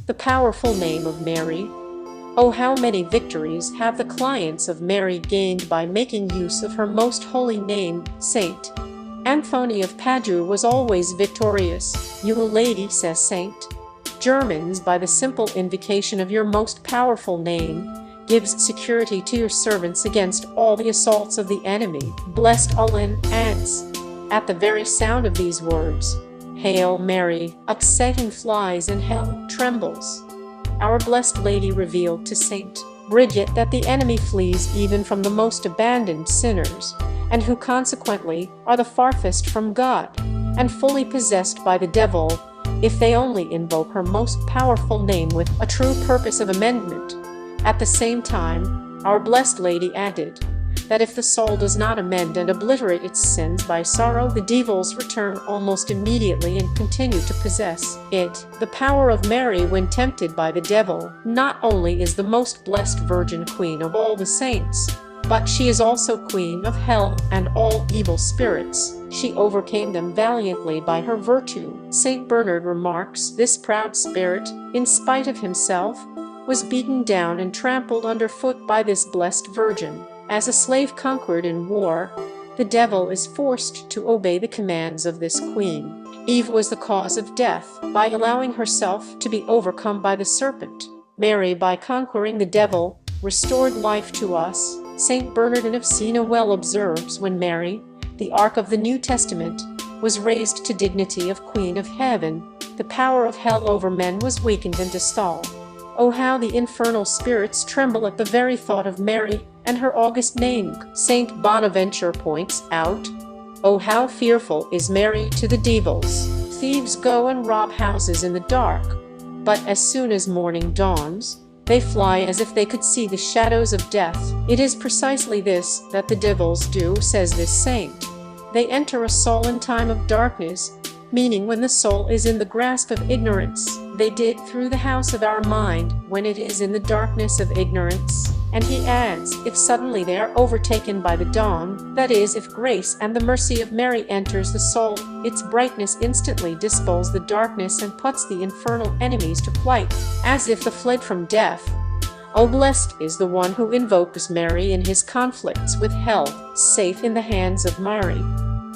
the powerful name of Mary. Oh, how many victories have the clients of Mary gained by making use of her most holy name. Saint Anthony of Padua was always victorious. You, lady, says Saint Germans, by the simple invocation of your most powerful name, gives security to your servants against all the assaults of the enemy. Blessed Olin adds, at the very sound of these words, Hail Mary, upsetting flies and hell trembles. Our Blessed Lady revealed to Saint Bridget that the enemy flees even from the most abandoned sinners, and who consequently are the farthest from God, and fully possessed by the devil, if they only invoke her most powerful name with a true purpose of amendment. At the same time, our Blessed Lady added that if the soul does not amend and obliterate its sins by sorrow, the devils return almost immediately and continue to possess it. The power of Mary when tempted by the devil not only is the most blessed Virgin Queen of all the saints, but she is also Queen of hell and all evil spirits. She overcame them valiantly by her virtue. Saint Bernard remarks, this proud spirit, in spite of himself, was beaten down and trampled underfoot by this blessed Virgin. As a slave conquered in war, the devil is forced to obey the commands of this queen. Eve was the cause of death by allowing herself to be overcome by the serpent. Mary, by conquering the devil, restored life to us. Saint Bernardine of Siena well observes, when Mary, the Ark of the New Testament, was raised to dignity of Queen of Heaven, the power of hell over men was weakened and dispelled. Oh, how the infernal spirits tremble at the very thought of Mary and her august name. Saint Bonaventure points out, oh, how fearful is Mary to the devils. Thieves go and rob houses in the dark, but as soon as morning dawns, they fly as if they could see the shadows of death. It is precisely this that the devils do, says this saint. They enter a soul in time of darkness, meaning when the soul is in the grasp of ignorance. They dig through the house of our mind when it is in the darkness of ignorance. And he adds, if suddenly they are overtaken by the dawn, that is, if grace and the mercy of Mary enters the soul, its brightness instantly dispels the darkness and puts the infernal enemies to flight, as if they fled from death. Oh, blessed is the one who invokes Mary in his conflicts with hell, safe in the hands of Mary.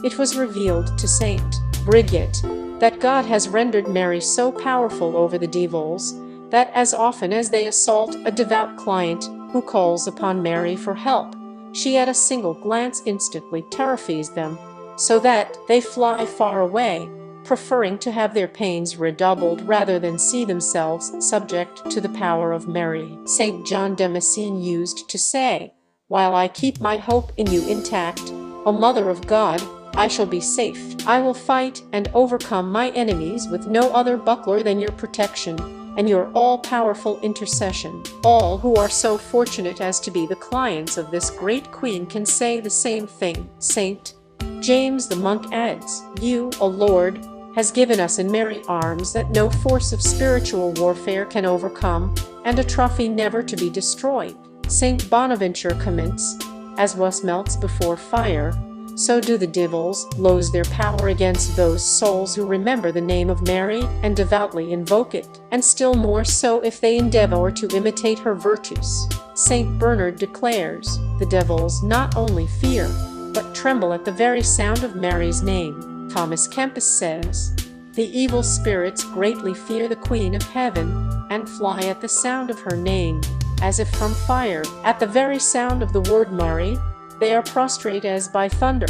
It was revealed to Saint Bridget that God has rendered Mary so powerful over the devils that as often as they assault a devout client who calls upon Mary for help, she at a single glance instantly terrifies them, so that they fly far away, preferring to have their pains redoubled rather than see themselves subject to the power of Mary. Saint John Damascene used to say, while I keep my hope in you intact, O Mother of God, I shall be safe. I will fight and overcome my enemies with no other buckler than your protection and your all-powerful intercession. All who are so fortunate as to be the clients of this great queen can say the same thing. Saint James the monk adds, you, O Lord, has given us in Mary arms that no force of spiritual warfare can overcome, and a trophy never to be destroyed. Saint Bonaventure comments, as rust melts before fire, so do the devils lose their power against those souls who remember the name of Mary and devoutly invoke it, and still more so if they endeavor to imitate her virtues. Saint Bernard declares, the devils not only fear, but tremble at the very sound of Mary's name. Thomas Kempis says, the evil spirits greatly fear the Queen of Heaven, and fly at the sound of her name, as if from fire. At the very sound of the word Mary, they are prostrate as by thunder.